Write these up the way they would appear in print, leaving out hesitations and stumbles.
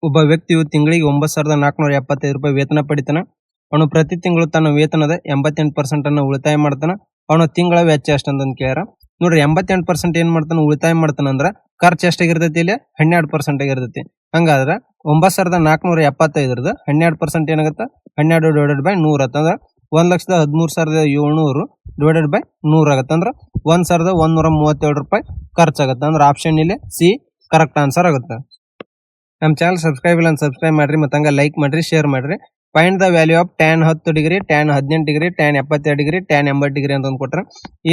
ಒಬ್ಬ ವ್ಯಕ್ತಿಯು ತಿಂಗಳಿಗೆ 9,475 ರೂಪಾಯಿ ವೇತನ ಪಡಿತಾನ. ಅವನು ಪ್ರತಿ ತಿಂಗಳು ತನ್ನ ವೇತನದ 88% ಅನ್ನು ಉಳಿತಾಯ ಮಾಡ್ತಾನ. ಅವನ ತಿಂಗಳ ವೆಚ್ಚ ಎಷ್ಟಂತ ಕೇಳ್ಯಾರ. ನೋಡ್ರಿ 88% ಏನ್ ಮಾಡ್ತಾನ ಉಳಿತಾಯ ಮಾಡ್ತಾನ ಅಂದ್ರ ಖರ್ಚು ಎಷ್ಟಾಗಿರ್ತೈತಿ ಇಲ್ಲಿ 12% ಆಗಿರ್ತೈತಿ. ಹಂಗಾದ್ರ 9,475 12% ಏನಾಗತ್ತ 12/100 ಆತಂದ್ರ 1,13,700 ಡಿವೈಡೆಡ್ ಬೈ 100 ಆಗತ್ತ. ಅಂದ್ರ 1,137 ರೂಪಾಯಿ ಖರ್ಚಾಗತ್ತ. ಅಂದ್ರ ಆಪ್ಷನ್ ಇಲ್ಲಿ ಸಿ ಕರೆಕ್ಟ್ ಆನ್ಸರ್ ಆಗುತ್ತೆ. ನಮ್ಮ ಚಾನಲ್ ಸಬ್ಸ್ಕ್ರೈಬ್ ಇಲ್ಲ ಸಬ್ಸ್ಕ್ರೈಬ್ ಮಾಡ್ರಿ, ಮತ್ತೆ ಹಂಗ ಲೈಕ್ ಮಾಡ್ರಿ, ಶೇರ್ ಮಾಡ್ರಿ. Find the value of tan 10 degree, tan 18 degree, tan 72 degree, tan 80 degree ಅಂತ ಕೊಟ್ರೆ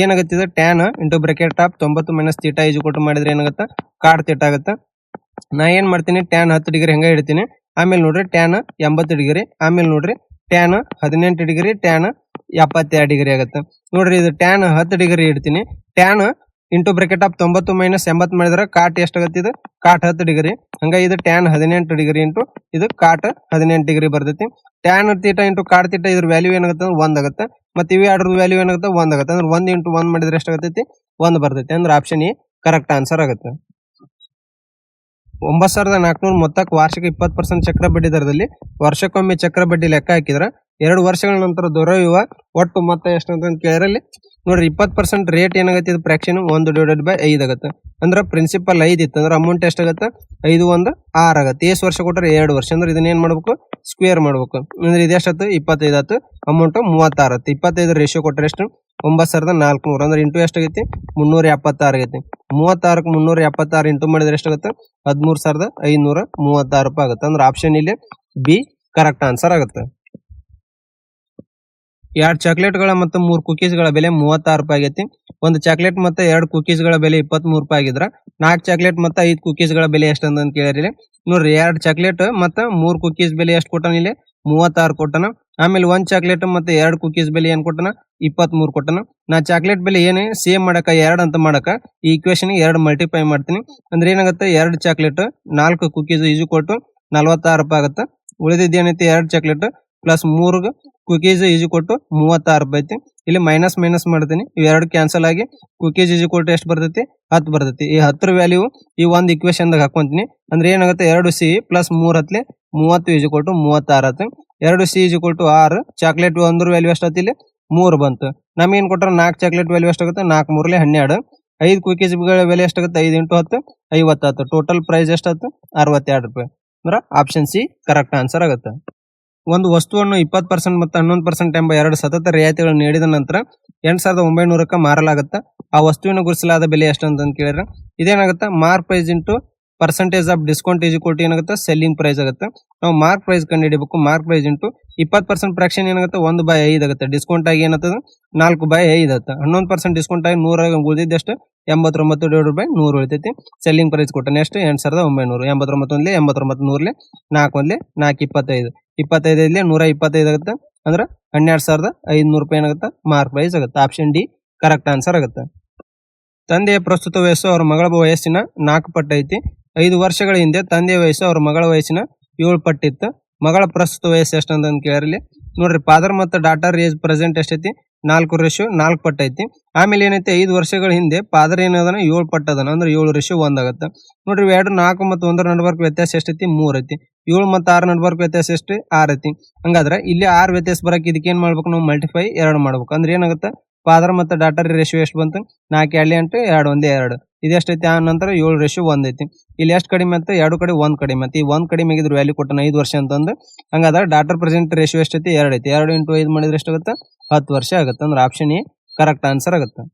ಏನಾಗುತ್ತೆ tan into bracket of 90 minus theta ಈಜು ಕೊಟ್ಟು ಮಾಡಿದ್ರೆ ಏನಾಗುತ್ತೆ ಕಾಡ್ ಥೀಟಾ ಆಗುತ್ತೆ. ನಾ ಏನ್ ಮಾಡ್ತೀನಿ tan 10 ಡಿಗ್ರಿ ಹೆಂಗ ಇಡ್ತೀನಿ, ಆಮೇಲೆ ನೋಡ್ರಿ tan 80 ಡಿಗ್ರಿ, ಆಮೇಲೆ ನೋಡ್ರಿ tan 18 ಡಿಗ್ರಿ, tan 72 ಡಿಗ್ರಿ ಆಗುತ್ತೆ. ನೋಡ್ರಿ ಇದು tan 10 ಡಿಗ್ರಿ ಇಡ್ತೀನಿ, tan into bracket of 90 minus 80 ಮಾಡಿದ್ರೆ ಕಾಟ್ ಎಷ್ಟಾಗತ್ತೆ, ಇದು ಕಾಟ್ 10 ಡಿಗ್ರಿ. ಹಂಗ ಇದು tan 18 ಡಿಗ್ರಿ ಇಂಟು ಇದು ಕಾಟ್ 18 ಡಿಗ್ರಿ ಬರ್ತೈತಿ. tan theta into cot theta ಇದ್ರ ವ್ಯಾಲ್ಯೂ ಏನಾಗುತ್ತೆ 1 ಆಗುತ್ತೆ. ಮತ್ತೆ ಇವು ಎರಡರ ವ್ಯಾಲ್ಯೂ ಏನಾಗುತ್ತೆ 1 ಆಗುತ್ತೆ. ಅಂದ್ರೆ 1 ಇಂಟು 1 ಮಾಡಿದ್ರೆ ಎಷ್ಟಾಗತ್ತೈತಿ 1 ಬರ್ತೈತಿ. ಅಂದ್ರೆ ಆಪ್ಷನ್ ಎ ಕರೆಕ್ಟ್ ಆನ್ಸರ್ ಆಗುತ್ತೆ. 9,400 ಮೊತ್ತಕ್ಕೆ ವಾರ್ಷಿಕ 20% ಚಕ್ರ ಬಡ್ಡಿ ದರದಲ್ಲಿ ವರ್ಷಕ್ಕೊಮ್ಮೆ ಚಕ್ರ ಬಡ್ಡಿ ಲೆಕ್ಕ ಹಾಕಿದ್ರೆ 2 ವರ್ಷಗಳ ನಂತರ ದೊರೆಯುವ ಒಟ್ಟು ಮೊತ್ತ ಎಷ್ಟು ಅಂತ ಕೇಳಿರಲ್ಲಿ ನೋಡ್ರಿ 20% ರೇಟ್ ಏನಾಗುತ್ತೆ ಇದು ಫ್ರಾಕ್ಷನ್ 1/5 ಆಗುತ್ತೆ. ಅಂದ್ರೆ ಪ್ರಿನ್ಸಿಪಲ್ 5 ಇತ್ತು ಅಂದ್ರೆ ಅಮೌಂಟ್ ಎಷ್ಟಾಗುತ್ತೆ 5 1 6 ಆಗುತ್ತೆ. ಎಷ್ಟು ವರ್ಷ ಕೊಟ್ಟರೆ 2 ವರ್ಷ. ಅಂದ್ರೆ ಇದನ್ನ ಏನ್ ಮಾಡ್ಬೇಕು ಸ್ಕ್ವೇರ್ ಮಾಡ್ಬೇಕು. ಅಂದ್ರೆ ಇದೆಷ್ಟತ್ತು 25 ಆಯ್ತು, ಅಮೌಂಟ್ 36 ಆಗುತ್ತೆ. 25 ರೇಷಿಯೋ ಕೊಟ್ಟರೆ ಎಷ್ಟು 9,400 ಅಂದ್ರೆ ಇಂಟು ಎಷ್ಟಾಗೈತಿ 376 ಆಗೈತಿ. 36ಕ್ಕೆ 376 ಇಂಟು ಮಾಡಿದ್ರೆ ಎಷ್ಟಾಗುತ್ತೆ 13,536 ರೂಪಾಯಿ ಆಗುತ್ತೆ. ಅಂದ್ರೆ ಆಪ್ಷನ್ ಇಲ್ಲಿ ಬಿ ಕರೆಕ್ಟ್ ಆನ್ಸರ್ ಆಗುತ್ತೆ. 2 ಚಾಕ್ಲೇಟ್ಗಳ ಮತ್ತು 3 ಕುಕೀಸ್ಗಳ ಬೆಲೆ 36 ರೂಪಾಯಿ ಆಗೈತಿ. ಒಂದು ಚಾಕ್ಲೇಟ್ ಮತ್ತು 2 ಕುಕೀಸ್ಗಳ ಬೆಲೆ 23 ರೂಪಾಯಿ ಆಗಿದ್ರ 4 ಚಾಕ್ಲೇಟ್ ಮತ್ತು 5 ಕುಕೀಸ್ಗಳ ಬೆಲೆ ಎಷ್ಟು ಅಂತ ಕೇಳಿರಿ. ನೋಡ್ರಿ 2 ಚಾಕ್ಲೇಟ್ ಮತ್ತು 3 ಕುಕೀಸ್ ಬೆಲೆ ಎಷ್ಟು ಕೊಟ್ಟನ ಇಲ್ಲಿ 36 ಕೊಟ್ಟನ. ಆಮೇಲೆ 1 ಚಾಕ್ಲೇಟ್ ಮತ್ತು 2 ಕುಕೀಸ್ ಬೆಲೆ ಏನ್ ಕೊಟ್ಟನ 23 ಕೊಟ್ಟನ. ನಾ ಚಾಕ್ಲೇಟ್ ಬೆಲೆ ಏನೇ ಸೇಮ್ ಮಾಡಕ 2 ಅಂತ ಮಾಡಕ ಈ ಈಕ್ವೇಶನ್ 2 ಮಲ್ಟಿಪ್ಲೈ ಮಾಡ್ತೀನಿ. ಅಂದ್ರೆ ಏನಾಗುತ್ತೆ 2 ಚಾಕ್ಲೇಟ್ 4 ಕುಕೀಸ್ ಈಜು ಕೊಟ್ಟು 46 ರೂಪಾಯಿ ಆಗುತ್ತೆ. ಉಳಿದಿದ್ದು ಏನೈತಿ 2 ಚಾಕ್ಲೇಟ್ ಪ್ಲಸ್ 3 ಕುಕೀಸ್ ಈಜು ಕೊಟ್ಟು 36 ರೂಪಾಯಿ ಐತಿ. ಇಲ್ಲಿ ಮೈನಸ್ ಮಾಡ್ತೀನಿ, ಇವೆರಡು ಕ್ಯಾನ್ಸಲ್ ಆಗಿ ಕುಕೀಸ್ ಈಜು ಕೊಟ್ಟು ಎಷ್ಟು ಬರ್ತೈತಿ 10 ಬರ್ತೈತಿ. ಈ 10 ವ್ಯಾಲ್ಯೂ ಈ ಒಂದು ಇಕ್ವೇಶನ್ ದಾಗ ಹಾಕೊಂತೀನಿ. ಅಂದ್ರೆ ಏನಾಗುತ್ತೆ 2c ಪ್ಲಸ್ 3 ಹತ್ಲೆ 30 ಈಜು ಕೊಟ್ಟು 36 ಆಯ್ತು. 2c ಈಜು ಕೊಟ್ಟು 6 ಚಾಕ್ಲೇಟ್ ಒಂದ್ರ ವ್ಯಾಲ್ಯೂ ಎಷ್ಟಾಯ್ತು ಇಲ್ಲಿ 3 ಬಂತು. ನಮಗೇನ್ ಕೊಟ್ರ 4 ಚಾಕ್ಲೇಟ್ ವ್ಯಾಲ್ಯೂ ಎಷ್ಟಾಗುತ್ತೆ 4 3 12. 5 ಕುಕೀಸ್ ಬೆಲೆ ಎಷ್ಟಾಗುತ್ತೆ 5 ಇಂಟು 10 50 ಆಯ್ತು. ಟೋಟಲ್ ಪ್ರೈಸ್ ಎಷ್ಟಾಯ್ತು 62 ರೂಪಾಯಿ. ಅಂದ್ರೆ ಆಪ್ಷನ್ ಸಿ ಕರೆಕ್ಟ್ ಆನ್ಸರ್ ಆಗುತ್ತೆ. ಒಂದು ವಸ್ತುವನ್ನು 20% ಮತ್ತು 11% ಎಂಬ 2 ಸತತ ರಿಯಾಯಿತಿಗಳನ್ನು ನೀಡಿದ ನಂತರ 8,900ಕ್ಕೆ ಮಾರಲಾಗುತ್ತೆ. ಆ ವಸ್ತುವಿನ ಗುರುಸಲಾದ ಬೆಲೆ ಎಷ್ಟು ಅಂತ ಕೇಳಿದ್ರೆ ಇದೇನಾಗುತ್ತೆ mark price into percentage of discount is equal to ಏನಾಗುತ್ತೆ ಸೆಲ್ಲಿಂಗ್ ಪ್ರೈಸ್ ಆಗುತ್ತೆ. ನಾವು ಮಾರ್ಕ್ ಪ್ರೈಸ್ ಕಂಡು ಹಿಡಿಬೇಕು. ಮಾರ್ಕ್ ಪ್ರೈಸ್ ಇಂಟು 20% ಫ್ರಾಕ್ಷನ್ ಏನಾಗುತ್ತೆ 1/5 ಆಗುತ್ತೆ. ಡಿಸ್ಕೌಂಟ್ ಆಗಿ ಏನಾಗ್ತದೆ 4/5 ಆಗುತ್ತೆ. 11% ಡಿಸ್ಕೌಂಟ್ ಆಗಿ 100 ಉಳಿದಿದ್ದಷ್ಟು 89 ಡಿವೈಡೆಡ್ ಬೈ 100 ಉಳಿತೈತಿ. ಸೆಲ್ಲಿಂಗ್ ಪ್ರೈಸ್ ಕೊಟ್ಟನೆ ಎಷ್ಟು 8,900. 89 89 100 4 4 25 25 125 ಆಗುತ್ತೆ. ಅಂದ್ರೆ 12,500 ರೂಪಾಯಿ ಏನಾಗುತ್ತೆ ಮಾರ್ಕ್ ಪ್ರೈಸ್ ಆಗುತ್ತೆ. ಆಪ್ಷನ್ ಡಿ ಕರೆಕ್ಟ್ ಆನ್ಸರ್ ಆಗುತ್ತೆ. ತಂದೆಯ ಪ್ರಸ್ತುತ ವಯಸ್ಸು ಅವರ ಮಗಳ ವಯಸ್ಸಿನ 4 ಪಟ್ಟು ಐತಿ. 5 ವರ್ಷಗಳ ಹಿಂದೆ ತಂದೆಯ ವಯಸ್ಸು ಅವರ ಮಗಳ ವಯಸ್ಸಿನ 7 ಪಟ್ಟಿತ್ತು. ಮಗಳ ಪ್ರಸ್ತುತ ವಯಸ್ಸು ಎಷ್ಟು ಅಂತ ಕೇಳಿರಲಿ. ನೋಡ್ರಿ ಫಾದರ್ ಮತ್ತು ಡಾಟರ್ ಏಜ್ ಪ್ರೆಸೆಂಟ್ ಎಷ್ಟೈತಿ 4:4 ಪಟ್ಟು ಐತಿ. ಆಮೇಲೆ ಏನೈತಿ 5 ವರ್ಷಗಳ ಹಿಂದೆ ಫಾದರ್ ಏನದನ 7 ಪಟ್ಟು ಅದನ ಅಂದ್ರೆ 7:1 ಆಗುತ್ತೆ. ನೋಡ್ರಿ 2 4 ಮತ್ತು 1 ನಡುವರ್ಕ ವ್ಯತ್ಯಾಸ ಎಷ್ಟೈತಿ 3 ಐತಿ. 7 ಮತ್ತು 6 ನಡುವರ್ಕ ವ್ಯತ್ಯಾಸ ಎಷ್ಟು 6 ಐತಿ. ಹಂಗಾದ್ರೆ ಇಲ್ಲಿ 6 ವ್ಯತ್ಯಾಸ ಬರಕ್ಕೆ ಇದಕ್ಕೆ ಏನ್ ಮಾಡ್ಬೇಕು ನಾವು ಮಲ್ಟಿಫೈ 2 ಮಾಡ್ಬೇಕು. ಅಂದ್ರೆ ಏನಾಗುತ್ತೆ ಫಾದರ್ ಮತ್ತು ಡಾಟರ್ ರೇಷಿಯೋ ಎಷ್ಟು ಬಂತು 4 2 8 2 1 2 ಇದೆಷ್ಟೈತಿ. ಆ ನಂತರ 7:1 ಐತಿ. ಇಲ್ಲಿ ಎಷ್ಟು ಕಡಿಮೆ ಅಂತ 2 ಕಡೆ 1 ಕಡಿಮೆ ಅಂತ ಈ 1 ಕಡಿಮೆ ಆಗಿದ್ರ ವ್ಯಾಲ್ಯೂ ಕೊಟ್ಟನ 5 ವರ್ಷ ಅಂತಂದು. ಹಂಗಾದ್ರೆ ಡಾಟರ್ ಪ್ರೆಸೆಂಟ್ ರೇಷಿಯೋ ಎಷ್ಟೈತಿ 2 ಐತಿ. 2 ಇಂಟು 5 ಮಾಡಿದ್ರೆ ಎಷ್ಟಾಗುತ್ತೆ 10 ವರ್ಷ ಆಗುತ್ತೆ. ಅಂದ್ರೆ ಆಪ್ಷನ್ ಎ ಕರೆಕ್ಟ್ ಆನ್ಸರ್ ಆಗುತ್ತೆ.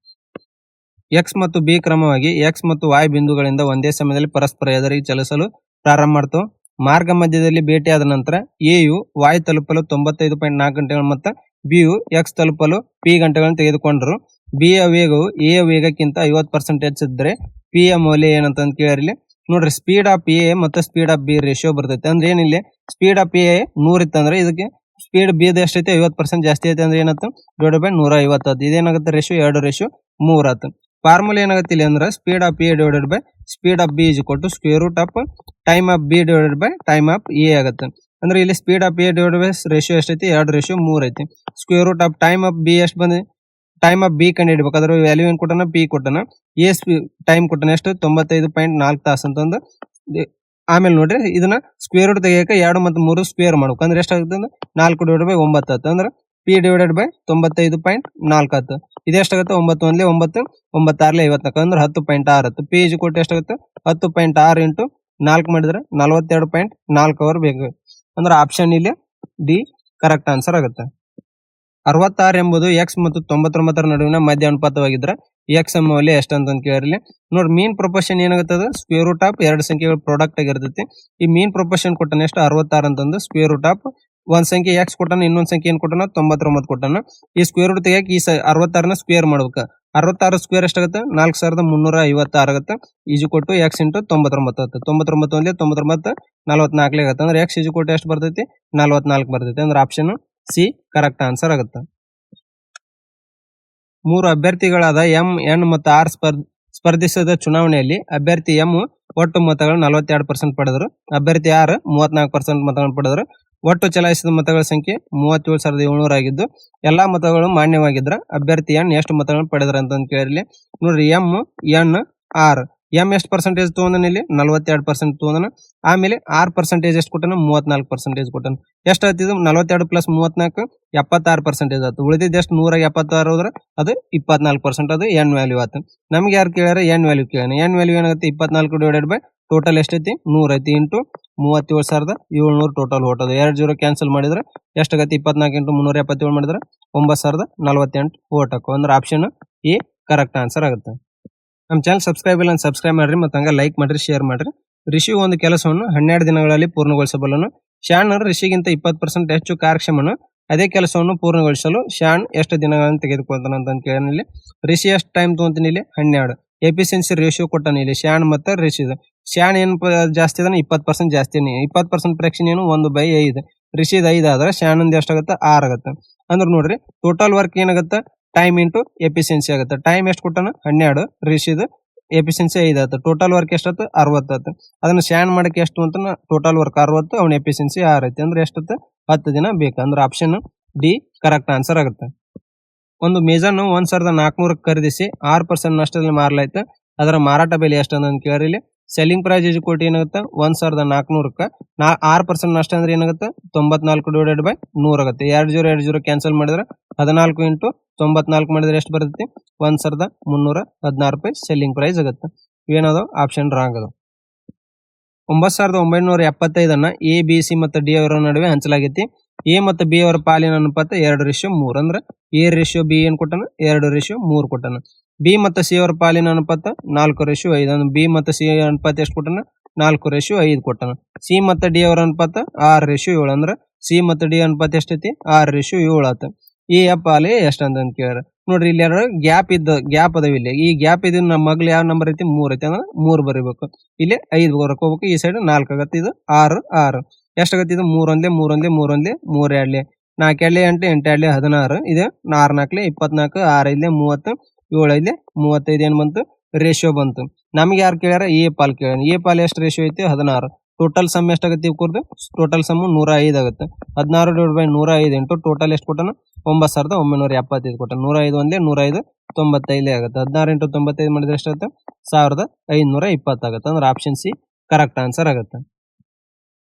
ಎಕ್ಸ್ ಮತ್ತು ಬಿ ಕ್ರಮವಾಗಿ ಎಕ್ಸ್ ಮತ್ತು ವಾಯ್ ಬಿಂದುಗಳಿಂದ ಒಂದೇ ಸಮಯದಲ್ಲಿ ಪರಸ್ಪರ ಎದುರಿಗೆ ಚಲಿಸಲು ಪ್ರಾರಂಭ ಮಾಡ್ತು. ಮಾರ್ಗ ಮಧ್ಯದಲ್ಲಿ ಭೇಟಿಯಾದ ನಂತರ ಎ ಯು ವಾಯ್ ತಲುಪಲು 95.4 ಗಂಟೆಗಳು ಮತ್ತು ಬಿ ಯು ಎಕ್ಸ್ ತಲುಪಲು ಪಿ ಗಂಟೆಗಳನ್ನು ತೆಗೆದುಕೊಂಡರು. ಬಿ ಯ ವೇಗವು ಎ ಯ ವೇಗಕ್ಕಿಂತ 50% ಹೆಚ್ಚಿದ್ರೆ ಪಿ ಯ ಮೌಲ್ಯ ಏನಂತ ಕೇಳಿರಲಿ. ನೋಡ್ರಿ ಸ್ಪೀಡ್ ಆಫ್ ಎ ಮತ್ತು ಸ್ಪೀಡ್ ಆಫ್ ಬಿ ರೇಷಿಯೋ ಬರ್ತೈತೆ. ಅಂದ್ರೆ ಏನಿಲ್ಲ ಸ್ಪೀಡ್ ಆಫ್ ಎ 100 ಇತ್ತಂದ್ರೆ ಇದಕ್ಕೆ ಸ್ಪೀಡ್ ಬಿ ಎಷ್ಟೈತೆ 50% ಜಾಸ್ತಿ ಐತೆ ಅಂದ್ರೆ ಏನಾಯ್ತು ಡಿವೈಡೆಡ್ ಬೈ 150. ಇದೇನಾಗುತ್ತೆ ರೇಷಿಯೋ 2:3 ಆಯ್ತು. ಫಾರ್ಮುಲಾ ಏನಾಗುತ್ತೆ ಇಲ್ಲಿ ಅಂದ್ರೆ speed of A divided by speed of B is equal to square root of time of B divided by time of A ಆಗುತ್ತೆ. ಅಂದ್ರೆ ಇಲ್ಲಿ speed of A divided by ratio ಎಷ್ಟೈತಿ 2:3 ಐತಿ. Square root of time of B ಎಷ್ಟು ಬಂದಿದೆ time of B ಕಂಡು ಹಿಡಬೇಕು. ಅದ್ರ value ಏನ್ ಕೊಟ್ಟನ ಪಿ ಕೊಟ್ಟನ. ಎ ಟೈಮ್ ಕೊಟ್ಟನ ಎಷ್ಟು 95.4 ತಾಸು ಅಂತಂದು ಆಮೇಲೆ ನೋಡ್ರಿ ಇದನ್ನ ಸ್ಕ್ವೇರ್ ರೂಟ್ ತೆಗಿಯಕ್ಕೆ 2 ಮತ್ತು 3 ಸ್ಕ್ವೇರ್ ಮಾಡ್ಬೇಕು ಅಂದ್ರೆ ಎಷ್ಟಾಗುತ್ತೆ ಅಂದ್ರೆ 4 ಡಿವೈಡೆಡ್ ಬೈ 9 ಆಗುತ್ತೆ ಅಂದ್ರೆ ಪಿ ಡಿವೈಡೆಡ್ ಬೈ 95.4 ಆಗುತ್ತೆ. ಇದೆಷ್ಟಾಗುತ್ತೆ 9 1 9 9 6 54 ಅಂದ್ರೆ 10.6 ಆಗುತ್ತೆ. ಪಿ ಇಸ್ ಈಕ್ವಲ್ ಟು ಎಷ್ಟಾಗುತ್ತೆ 10.6 ಇಂಟು 4 ಮಾಡಿದ್ರೆ 42.4 ಅವರ್ ಬೇಕು ಅಂದ್ರೆ ಆಪ್ಷನ್ ಇಲ್ಲಿ ಡಿ ಕರೆಕ್ಟ್ ಆನ್ಸರ್ ಆಗುತ್ತೆ. 66 ಎಂಬುದು ಎಕ್ಸ್ ಮತ್ತು 99 ನಡುವಿನ ಮಧ್ಯ ಅನುಪಾತವಾಗಿದ್ರೆ ಎಕ್ಸ್ ಮೌಲ್ಯ ಎಷ್ಟು ಅಂತ ಕೇಳಿರಲಿ. ನೋಡಿ ಮೀನ್ ಪ್ರೊಪೋರ್ಷನ್ ಏನಾಗುತ್ತೆ ಸ್ಕ್ವೇರ್ ರೂಟ್ ಆಫ್ ಎರಡು ಸಂಖ್ಯೆಗಳ ಪ್ರಾಡಕ್ಟ್ ಆಗಿರ್ತೈತಿ. ಈ ಮೀನ್ ಪ್ರೊಪೋರ್ಷನ್ ಕೊಟ್ಟನ ಎಷ್ಟು 66 ಅಂತಂದು ಸ್ಕ್ವೇರ್ ರೂಟ್ ಆಫ್ ಒಂದ್ ಸಂಖ್ಯೆ ಎಕ್ಸ್ ಕೊಟ್ಟನ ಇನ್ನೊಂದ್ ಸಂಖ್ಯೆ ಏನ್ ಕೊಟ್ಟನ 99 ಕೊಟ್ಟನ. ಈ ಸ್ಕ್ವೇರ್ ರೂಟ್ ತೆಗಿಯಕ್ಕೆ ಈ 66ನ ಸ್ಕ್ವೇರ್ ಮಾಡ್ಬೇಕು. 66 ಸ್ಕ್ವೇರ್ ಎಷ್ಟಾಗುತ್ತೆ 4356 ಆಗುತ್ತೆ. ಈಜು ಕೊಟ್ಟು ಎಕ್ಸ್ ಇಂಟು 99 ಆಗುತ್ತೆ. 99 ಒಂದೇ 99 44 ಆಗುತ್ತೆ ಅಂದ್ರೆ ಎಕ್ಸ್ ಈಜು ಕೊಟ್ಟು ಎಷ್ಟು ಬರ್ತೈತಿ 44 ಬರ್ತೈತಿ ಅಂದ್ರೆ ಆಪ್ಷನ್ ಸಿ ಕರೆಕ್ಟ್ ಆನ್ಸರ್ ಆಗುತ್ತೆ. 3 ಅಭ್ಯರ್ಥಿಗಳಾದ ಎಂ ಎನ್ ಮತ್ತು ಆರ್ ಸ್ಪರ್ಧಿಸಿದ ಚುನಾವಣೆಯಲ್ಲಿ ಅಭ್ಯರ್ಥಿ ಎಂ ಒಟ್ಟು ಮತಗಳು 42% ಪಡೆದರು. ಅಭ್ಯರ್ಥಿ ಆರ್ 34% ಮತಗಳನ್ನು ಪಡೆದರು. ಒಟ್ಟು ಚಲಾಯಿಸಿದ ಮತಗಳ ಸಂಖ್ಯೆ 37,700 ಆಗಿದ್ದು ಎಲ್ಲಾ ಮತಗಳು ಮಾನ್ಯವಾಗಿದ್ರ ಅಭ್ಯರ್ಥಿ ಎನ್ ಎಷ್ಟು ಮತಗಳನ್ನು ಪಡೆದ್ರ ಅಂತ ಕೇಳಿರ್ಲಿ. ನೋಡ್ರಿ ಎಂ ಎನ್ ಆರ್ ಎಂ ಎಷ್ಟು ಪರ್ಸೆಂಟೇಜ್ ತಗೊಂಡನ ಇಲ್ಲಿ 42% ತಗೊಂಡನ. ಆಮೇಲೆ ಆರ್ ಪರ್ಸೆಂಟೇಜ್ ಎಷ್ಟು ಕೊಟ್ಟನ 34% ಕೊಟ್ಟನ. ಎಷ್ಟು ಆಯ್ತಿದ್ದು 42 ಪ್ಲಸ್ 34 76% ಆಯ್ತು. ಉಳಿದಿದ್ದು ಎಷ್ಟು 176 ಹೋದ್ರೆ ಅದು 24% ಅದು ಎನ್ ವ್ಯಾಲ್ಯೂ ಆಯ್ತು. ನಮ್ಗೆ ಯಾರು ಕೇಳ್ಯಾರ ಎನ್ ವ್ಯಾಲ್ಯೂ ಕೇಳ್ಯಾನ. ಎನ್ ವ್ಯಾಲ್ಯೂ ಏನಾಗುತ್ತೆ 24 ಡಿವೈಡೆಡ್ ಬೈ ಟೋಟಲ್ ಎಷ್ಟೈತಿ 100 ಐತಿ ಇಂಟು 37,700 ಟೋಟಲ್ ಹೊಟ್ಟದು. 2 0 ಕ್ಯಾನ್ಸಲ್ ಮಾಡಿದ್ರೆ ಎಷ್ಟಾಗತ್ತೆ 24 ಇಂಟು 377 ಮಾಡಿದ್ರೆ 9,048 ಓಟ್ ಹಾಕು ಅಂದ್ರೆ ಆಪ್ಷನ್ ಎ ಕರೆಕ್ಟ್ ಆನ್ಸರ್ ಆಗುತ್ತೆ. ನಮ್ಮ ಚಾನಲ್ ಸಬ್ಸ್ಕ್ರೈಬ್ ಇಲ್ಲ ಸಬ್ಸ್ಕ್ರೈಬ್ ಮಾಡ್ರಿ ಮತ್ತು ಹಂಗ ಲೈಕ್ ಮಾಡ್ರಿ ಶೇರ್ ಮಾಡ್ರಿ. ರಿಷಿ ಒಂದು ಕೆಲಸವನ್ನು 12 ದಿನಗಳಲ್ಲಿ ಪೂರ್ಣಗೊಳಿಸಬಲ್ಲನು. ಶಾನ್ ರಿಷಿಗಿಂತ 20% ಹೆಚ್ಚು ಕಾರ್ಯಕ್ಷಮನು. ಅದೇ ಕೆಲಸವನ್ನು ಪೂರ್ಣಗೊಳಿಸಲು ಶಾನ್ ಎಷ್ಟು ದಿನಗಳನ್ನು ತೆಗೆದುಕೊಳ್ತಾನ ಅಂತ ಕೇಳಿ. ರಿಷಿ ಎಷ್ಟು ಟೈಮ್ ತಗೊಂತೀನಿ ಇಲ್ಲಿ 12. ಎಫಿಷಿಯನ್ಸಿ ರೇಷಿಯೋ ಕೊಟ್ಟಾನ ಇಲ್ಲಿ ಶಾನ್ ಮತ್ತು ರಿಷಿದ. ಶಾನ್ ಏನ್ ಜಾಸ್ತಿ ಅದ 20% ಜಾಸ್ತಿ 20% ಫ್ರಾಕ್ಷನ್ ಏನು 1/5. ರಿಷಿದ್ 5 ಆದ್ರೆ ಶಾನ್ ಅಂದ್ ಎಷ್ಟಾಗತ್ತೆ 6 ಆಗತ್ತೆ. ಅಂದ್ರೆ ನೋಡ್ರಿ ಟೋಟಲ್ ವರ್ಕ್ ಏನಾಗತ್ತೆ ಟೈಮ್ ಇಂಟು ಎಫಿಷಿಯನ್ಸಿ ಆಗುತ್ತೆ. ಟೈಮ್ ಎಷ್ಟು ಕೊಟ್ಟಾನ 12, ರಿಷಿದ್ ಎಫಿಷಿಯನ್ಸಿ 5 ಆಯ್ತು. ಟೋಟಲ್ ವರ್ಕ್ ಎಷ್ಟತ್ತು 60 ಆಯ್ತು. ಅದನ್ನ ಶಾನ್ ಮಾಡಕ್ಕೆ ಎಷ್ಟು ಅಂತ ಟೋಟಲ್ ವರ್ಕ್ 60, ಅವನ ಎಫಿಷಿಯನ್ಸಿ 6 ಐತಿ ಅಂದ್ರೆ ಎಷ್ಟತ್ತು 10 ದಿನ ಬೇಕು ಅಂದ್ರೆ ಆಪ್ಷನ್ ಡಿ ಕರೆಕ್ಟ್ ಆನ್ಸರ್ ಆಗುತ್ತೆ. ಒಂದು ಮೇಜನ್ನು 1,400 ಖರೀದಿಸಿ 6% ನಷ್ಟದಲ್ಲಿ ಮಾರಲಾಯ್ತು. ಅದರ ಮಾರಾಟ ಬೆಲೆ ಎಷ್ಟು ಅಂತ ಕೇಳಿರಿ. Selling price is equal to ಏನಾಗುತ್ತೆ 1,400ಕ್ಕೆ 6% ನಷ್ಟ ಅಂದ್ರೆ ಏನಾಗುತ್ತೆ 94 ಡಿವೈಡೆಡ್ ಬೈ 100 ಆಗುತ್ತೆ. 2 0 ಕ್ಯಾನ್ಸಲ್ ಮಾಡಿದ್ರೆ 14 ಇಂಟು 94 ಮಾಡಿದ್ರೆ ಎಷ್ಟು ಬರುತ್ತೆ 1,316 ರೂಪಾಯಿ ಸೆಲ್ಲಿಂಗ್ ಪ್ರೈಸ್ ಆಗುತ್ತೆ. ಏನದು ಆಪ್ಷನ್ ರಾಂಗ್ ಅದು. 9,975 ಎ ಬಿ ಸಿ ಮತ್ತು ಡಿ ಅವರ ನಡುವೆ ಹಂಚಲಾಗೈತಿ. ಎ ಮತ್ತು ಬಿ ಅವರ ಪಾಲಿನ ಅನುಪಾತ 2:3 ಅಂದ್ರೆ ಎ ರೇಷಿಯೋ ಬಿ ಏನ್ ಕೊಟ್ಟನ 2:3 ಕೊಟ್ಟನ. ಬಿ ಮತ್ತು ಸಿ ಅವರ ಪಾಲಿನ ಅನುಪಾತ 4:5 ಅಂದ್ರೆ ಬಿ ಮತ್ತು ಸಿ ಅನುಪಾತ ಎಷ್ಟು ಕೊಟ್ಟನ 4:5 ಕೊಟ್ಟನ. ಸಿ ಮತ್ತು ಡಿ ಅವರ ಅನುಪಾತ 6:7 ಅಂದ್ರೆ ಸಿ ಮತ್ತು ಡಿ ಅನುಪಾತ ಎಷ್ಟೈತಿ 6:7 ಆತ. ಎ ಪಾಲಿ ಎಷ್ಟು ಅಂತ ಕೇಳ್ಯಾರ. ನೋಡ್ರಿ ಇಲ್ಲಿ 2 ಗ್ಯಾಪ್ ಅದಾವ ಇಲ್ಲಿ. ಈ ಗ್ಯಾಪ್ ಇದ್ ನಮ್ಮ ಮಗ್ಲು ಯಾವ ನಂಬರ್ ಐತಿ 3 ಐತಿ ಅಂದ್ರೆ 3 ಬರೀಬೇಕು. ಇಲ್ಲಿ 5 ಬರ್ಕೋಬೇಕು. ಈ ಸೈಡ್ 4 ಆಗತ್ತೆ. ಇದು 6 ಎಷ್ಟಾಗತ್ತೆ ಇದು 3 1 3 1 3 1 3 2 4 2 8 8 2 16 ಇದು 6 4 24 6 5 30 7 5 35 ಏನ್ ಬಂತು ರೇಷಿಯೋ ಬಂತು. ನಮ್ಗೆ ಯಾರು ಕೇಳ್ಯಾರ ಎ ಪಾಲ್ ಕೇಳ್ಯಾನ. ಎ ಪಾಲ್ ಎಷ್ಟು ರೇಷಿಯೋ ಐತಿ 16. ಟೋಟಲ್ ಸಮ್ ಎಷ್ಟಾಗತ್ತೆ ಇವ್ರದ್ದು ಟೋಟಲ್ ಸಮ್ 105 ಆಗುತ್ತೆ. 16 ಡಿವೈಡ್ ಬೈ 105 ಇಂಟು ಟೋಟಲ್ ಎಷ್ಟು ಕೊಟ್ಟನ 9,975 ಕೊಟ್ಟನ. 105 1 105 95 ಆಗುತ್ತೆ. 16 ಇಂಟು 95 ಮಾಡಿದ್ರೆ ಎಷ್ಟಾಗುತ್ತೆ 1,520 ಆಗುತ್ತೆ ಅಂದ್ರೆ ಆಪ್ಷನ್ ಸಿ ಕರೆಕ್ಟ್ ಆನ್ಸರ್ ಆಗುತ್ತೆ.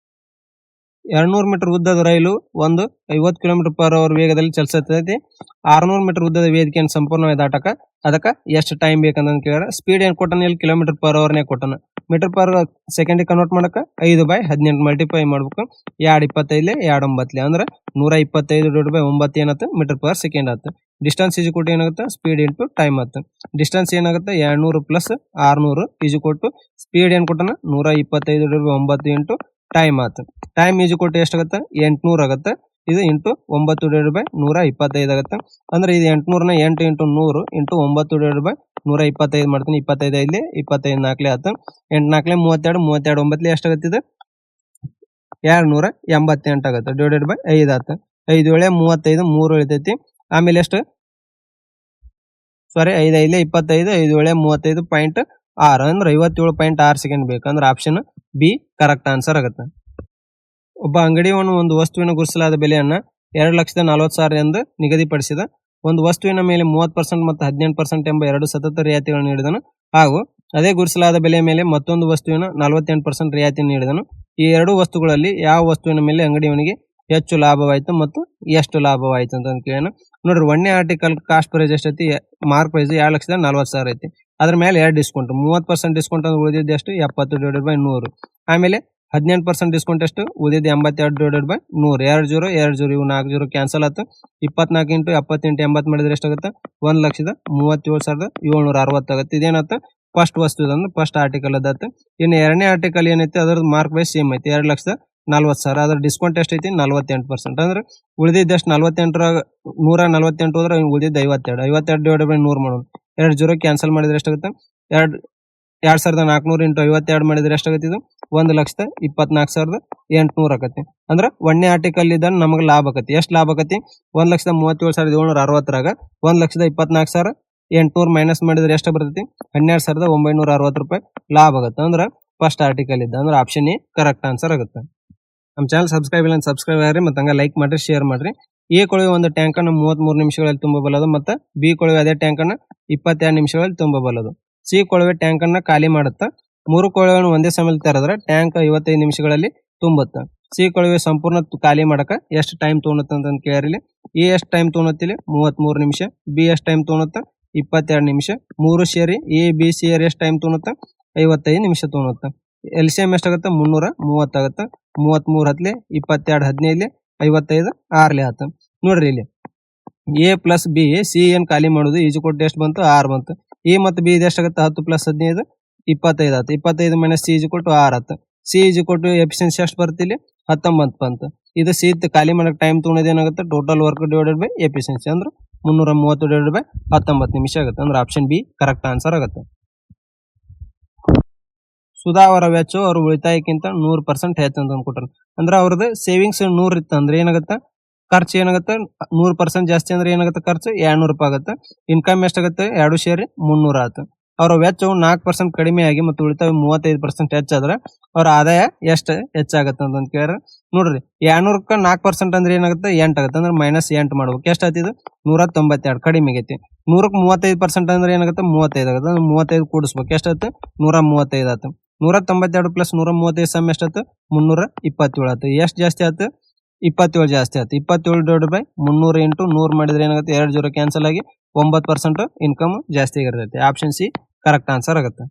200 ಮೀಟರ್ ಉದ್ದದ ರೈಲು ಒಂದು 50 km/h ವೇಗದಲ್ಲಿ ಚಲಿಸುತ್ತದೆ. 600 ಮೀಟರ್ ಉದ್ದದ ವೇದಿಕೆಯನ್ನು ಸಂಪೂರ್ಣವಾಗಿ ದಾಟಕ ಅದಕ್ಕೆ ಎಷ್ಟು ಟೈಮ್ ಬೇಕಂತ ಕೇಳ್ಯಾರ. ಸ್ಪೀಡ್ ಏನ್ ಕೊಟ್ಟನ ಇಲ್ಲಿ km/h ಕೊಟ್ಟನ. ಮೀಟರ್ ಪರ್ ಸೆಕೆಂಡ್ ಕನ್ವರ್ಟ್ ಮಾಡಕ 5/18 ಮಲ್ಟಿಪ್ಲೈ ಮಾಡ್ಬೇಕು. 225 2 ಅಂದ್ರೆ 125 ಡಿವೈಡ್ ಬೈ 9 ಏನಾಗುತ್ತೆ ಮೀಟರ್ ಪರ್ ಸೆಕೆಂಡ್ ಆಗುತ್ತೆ. ಡಿಸ್ಟೆನ್ಸ್ ಈಜು ಕೊಟ್ಟು ಏನಾಗುತ್ತೆ ಸ್ಪೀಡ್ ಇಂಟು ಟೈಮ್ ಆಗುತ್ತೆ. ಡಿಸ್ಟೆನ್ಸ್ ಏನಾಗುತ್ತೆ 200 ಪ್ಲಸ್ 600 ಈಜು ಕೊಟ್ಟು ಸ್ಪೀಡ್ ಏನ್ ಕೊಟ್ಟನ 125 ಡಿವೈಡ್ ಬೈ 9 ಇಂಟು ಟೈಮ್ ಆಯ್ತು. ಟೈಮ್ ಈಜು ಕೊಟ್ಟು ಎಷ್ಟಾಗುತ್ತೆ 800 ಆಗುತ್ತೆ. ಇದು ಇಂಟು 9 ಡಿವೈಡ್ ಬೈ 125 ಆಗುತ್ತೆ. ಅಂದ್ರೆ ಇದು 800ನ 8 ಇಂಟು 100 ಇಂಟು 9 ಡಿವೈಡ್ ಬೈ 125 ಮಾಡ್ತೀನಿ. 25 5 25 4 ಆಯ್ತು. 8 4 32 32 9 ಎಷ್ಟಾಗುತ್ತೆ ಇದು 288 ಆಗುತ್ತೆ. ಡಿವೈಡೆಡ್ ಬೈ 5 ಆಯ್ತು. 5 7 35 3 ಉಳಿತೈತಿ. ಆಮೇಲೆ ಎಷ್ಟು 5 5 25 5 7 35.6 ಅಂದ್ರೆ 57.6 ಸೆಕೆಂಡ್ ಬೇಕು ಅಂದ್ರೆ ಆಪ್ಷನ್ ಬಿ ಕರೆಕ್ಟ್ ಆನ್ಸರ್ ಆಗುತ್ತೆ. ಒಬ್ಬ ಅಂಗಡಿಯವನು ಒಂದು ವಸ್ತುವಿನ ಗುರುಸಲಾದ ಬೆಲೆಯನ್ನ 2,40,000 ಎಂದು ನಿಗದಿಪಡಿಸಿದ. ಒಂದು ವಸ್ತುವಿನ ಮೇಲೆ 30% ಮತ್ತು 18% ಎಂಬ 2 ಸತತ ರಿಯಾಯಿತಿಗಳನ್ನು ನೀಡಿದನು ಹಾಗೂ ಅದೇ ಗುರುಸಲಾದ ಬೆಲೆಯ ಮೇಲೆ ಮತ್ತೊಂದು ವಸ್ತುವಿನ 48% ರಿಯಾಯಿತಿ ನೀಡಿದನು. ಈ ಎರಡು ವಸ್ತುಗಳಲ್ಲಿ ಯಾವ ವಸ್ತುವಿನ ಮೇಲೆ ಅಂಗಡಿಯವನಿಗೆ ಹೆಚ್ಚು ಲಾಭವಾಯಿತು ಮತ್ತು ಎಷ್ಟು ಲಾಭವಾಯಿತು ಅಂತ ಕೇಳೋಣ. ನೋಡ್ರಿ, ಒಂದನೇ ಆರ್ಟಿಕಲ್ ಕಾಸ್ಟ್ ಪ್ರೈಸ್ ಎಷ್ಟೈತಿ? ಮಾರ್ಕ್ ಪ್ರೈಸ್ 2,40,000 ಐತಿ. ಅದ್ರ ಮೇಲೆ 2 ಡಿಸ್ಕೌಂಟ್, 30% ಡಿಸ್ಕೌಂಟ್ ಅಂದ್ರೆ ಉಳಿದಿದ್ದು ಎಷ್ಟು? 70/100. ಆಮೇಲೆ 18% ಡಿಸ್ಕೌಂಟ್ ಎಷ್ಟು? ಉಳಿದಿದ್ದು 82/100. 2 0 2 0 ಇವು 4 0 ಕ್ಯಾನ್ಸಲ್ ಆಯ್ತು. 24 × 70 × 80 ಮಾಡಿದ್ರೆ ಎಷ್ಟಾಗುತ್ತೆ? 1,37,760 ಆಗುತ್ತೆ. ಇದೇನತ್ತ? ಫಸ್ಟ್ ವಸ್ತು ಇದೊಂದು ಫಸ್ಟ್ ಆರ್ಟಿಕಲ್ ಅದಾತ. ಇನ್ನು ಎರಡನೇ ಆರ್ಟಿಕಲ್ ಏನೈತಿ ಅದ್ರದ್ದು ಮಾರ್ಕ್ ಪ್ರೈಸ್ ಸೇಮ್ ಐತಿ, 2,40,000. ಅದ್ರ ಡಿಸ್ಕೌಂಟ್ ಎಷ್ಟೈತಿ? 48%. ಅಂದ್ರೆ ಉಳಿದಿದ್ದು ಎಷ್ಟು? 48 148 ಹೋದ್ರೆ ಉಳಿದಿದ್ದು 52. 52/100 ಮಾಡೋದು. 2 0 ಕ್ಯಾನ್ಸಲ್ ಮಾಡಿದ್ರೆ ಎಷ್ಟಾಗುತ್ತೆ? 2,400 × 52 ಮಾಡಿದ್ರೆ ಎಷ್ಟಾಗುತ್ತೆ? ಇದು 1,24,800 ಆಕತಿ. ಅಂದ್ರೆ ಒಂದನೇ ಆರ್ಟಿಕಲ್ ಇದ್ದ ನಮಗೆ ಲಾಭ ಆಕತಿ. ಎಷ್ಟು ಲಾಭ ಆಕತಿ? 1,37,760 1,24,800 ಮೈನಸ್ ಮಾಡಿದ್ರೆ ಎಷ್ಟು ಬರ್ತೈತಿ? 12,960 ರೂಪಾಯಿ ಲಾಭ ಆಗುತ್ತೆ. ಅಂದ್ರೆ ಫಸ್ಟ್ ಆರ್ಟಿಕಲ್ ಇದ್ದ ಅಂದ್ರೆ ಆಪ್ಷನ್ ಎ ಕರೆಕ್ಟ್ ಆನ್ಸರ್ ಆಗುತ್ತೆ. ನಮ್ಮ ಚಾನಲ್ ಸಬ್ಸ್ಕ್ರೈಬ್ ಇಲ್ಲ ಸಬ್ಸ್ಕ್ರೈಬ್ ಆಗ್ರಿ, ಮತ್ತೆ ಹಂಗ ಲೈಕ್ ಮಾಡ್ರಿ, ಶೇರ್ ಮಾಡ್ರಿ. ಎ ಕೊಳವೆ ಒಂದು ಟ್ಯಾಂಕ್ ಅನ್ನು 33 ನಿಮಿಷಗಳಲ್ಲಿ ತುಂಬಬಲ್ಲದು ಮತ್ತು ಬಿ ಕೊಳವೆ ಅದೇ ಟ್ಯಾಂಕ್ ಅನ್ನು 22 ನಿಮಿಷಗಳಲ್ಲಿ ತುಂಬಬಲ್ಲದು. ಸಿ ಕೊಳವೆ ಟ್ಯಾಂಕ್ ಅನ್ನ ಖಾಲಿ ಮಾಡುತ್ತಾ 3 ಕೊಳವೆಗಳನ್ನು ಒಂದೇ ಸಮಯದಲ್ಲಿ ತೆರೆದ್ರೆ ಟ್ಯಾಂಕ್ 55 ನಿಮಿಷಗಳಲ್ಲಿ ತುಂಬುತ್ತೆ. ಸಿ ಕೊಳವೆ ಸಂಪೂರ್ಣ ಖಾಲಿ ಮಾಡಕ ಎಷ್ಟು ಟೈಮ್ ತೊಗೊಳುತ್ತೆ ಅಂತ ಕೇಳಿರಿ. ಎ ಎಷ್ಟು ಟೈಮ್ ತೊಗೊಳುತ್ತಿಲ್ಲ? 33 ನಿಮಿಷ. ಬಿ ಎಷ್ಟು ಟೈಮ್ ತೊಗೊಳುತ್ತೆ? 22 ನಿಮಿಷ. 3 ಸೇರಿ ಎ ಬಿ ಸಿ ಎಷ್ಟು ಟೈಮ್ ತೊಗೊಳುತ್ತೆ? 55 ನಿಮಿಷ ತೊಗೊಳುತ್ತೆ. LCM ಎಷ್ಟಾಗುತ್ತೆ? 330 ಆಗುತ್ತೆ. 33 ಹತ್ಲೆ 22 15 55 6 ಆಯ್ತು. ನೋಡ್ರಿ, ಇಲ್ಲಿ ಎ ಪ್ಲಸ್ ಬಿ ಸಿ ಏನ್ ಖಾಲಿ ಮಾಡುದು ಈಜು ಕೊಟ್ಟು ಎಷ್ಟು ಬಂತು? 6 ಬಂತು. ಎ ಮತ್ತು ಬಿ ಎಷ್ಟಾಗುತ್ತೆ? 10 + 15 25 ಆಯ್ತು. 25 - ಸಿ ಈಜು ಕೊಟ್ಟು 6 ಆಯ್ತು. ಸಿ ಈಜು ಕೊಟ್ಟು ಎಫಿಷಿಯನ್ಸಿ ಎಷ್ಟು ಬರುತ್ತೆ? ಇಲ್ಲಿ 19 ಬಂತು. ಇದು ಸಿ ಖಾಲಿ ಮಾಡಕ್ ಟೈಮ್ ತೊಗೊಳೋದು ಏನಾಗುತ್ತೆ? Total work divided by efficiency ಅಂದ್ರೆ 330 / 19 ನಿಮಿಷ ಆಗುತ್ತೆ. ಅಂದ್ರೆ ಆಪ್ಷನ್ ಬಿ ಕರೆಕ್ಟ್ ಆನ್ಸರ್ ಆಗುತ್ತೆ. ಸುಧಾ ಅವರ ವೆಚ್ಚ ಅವ್ರ ಉಳಿತಾಯಕ್ಕಿಂತ 100% ಹೆಚ್ಚು ಅಂತ ಅಂದ್ಕೊಟ್ರು. ಅಂದ್ರೆ ಅವ್ರದ್ದು ಸೇವಿಂಗ್ಸ್ 100 ಇತ್ತು ಅಂದ್ರೆ ಏನಾಗುತ್ತೆ? ಖರ್ಚು ಏನಾಗುತ್ತೆ? 100% ಜಾಸ್ತಿ ಅಂದ್ರೆ ಏನಾಗುತ್ತೆ? ಖರ್ಚು 200 ರೂಪಾಯಿ ಆಗುತ್ತೆ. ಇನ್ಕಮ್ ಎಷ್ಟಾಗುತ್ತೆ? 2 ಸೇರಿ 300 ಆಯ್ತು. ಅವರ ವೆಚ್ಚವು 4% ಕಡಿಮೆ ಆಗಿ ಮತ್ತು ಉಳಿತಾಯ 35% ಹೆಚ್ಚಾದ್ರೆ ಅವ್ರ ಆದಾಯ ಎಷ್ಟು ಹೆಚ್ಚಾಗತ್ತೆ ಅಂತ ಕೇಳ್ರ. ನೋಡ್ರಿ, 200ಕ್ಕೆ 4% ಅಂದ್ರೆ ಏನಾಗುತ್ತೆ? 8 ಆಗುತ್ತೆ. ಅಂದ್ರೆ -8 ಮಾಡ್ಬೇಕು. ಎಷ್ಟಾಗ್ತಿದೆ? 192 ಕಡಿಮೆ ಆಗೈತಿ. 100ಕ್ಕೆ 35% ಅಂದ್ರೆ ಏನಾಗುತ್ತೆ? 35 ಆಗುತ್ತೆ. ಅಂದ್ರೆ 35 ಕೂಡಿಸ್ಬೇಕು. ಎಷ್ಟಾಯ್ತು? 135 ಆಯ್ತು. 192 + 135 ಸಮ್ ಎಷ್ಟಾಯ್ತು? 327 ಆಯ್ತು. ಎಷ್ಟು ಜಾಸ್ತಿ ಆಯ್ತು? 27 ಜಾಸ್ತಿ ಆಯ್ತು. 27 / 300 × 100 ಮಾಡಿದ್ರೆ ಏನಾಗುತ್ತೆ? 2 0 ಕ್ಯಾನ್ಸಲ್ ಆಗಿ 9% ಇನ್ಕಮ್ ಜಾಸ್ತಿ ಆಗಿರ್ತೈತಿ. ಆಪ್ಷನ್ ಸಿ ಕರೆಕ್ಟ್ ಆನ್ಸರ್ ಆಗುತ್ತೆ.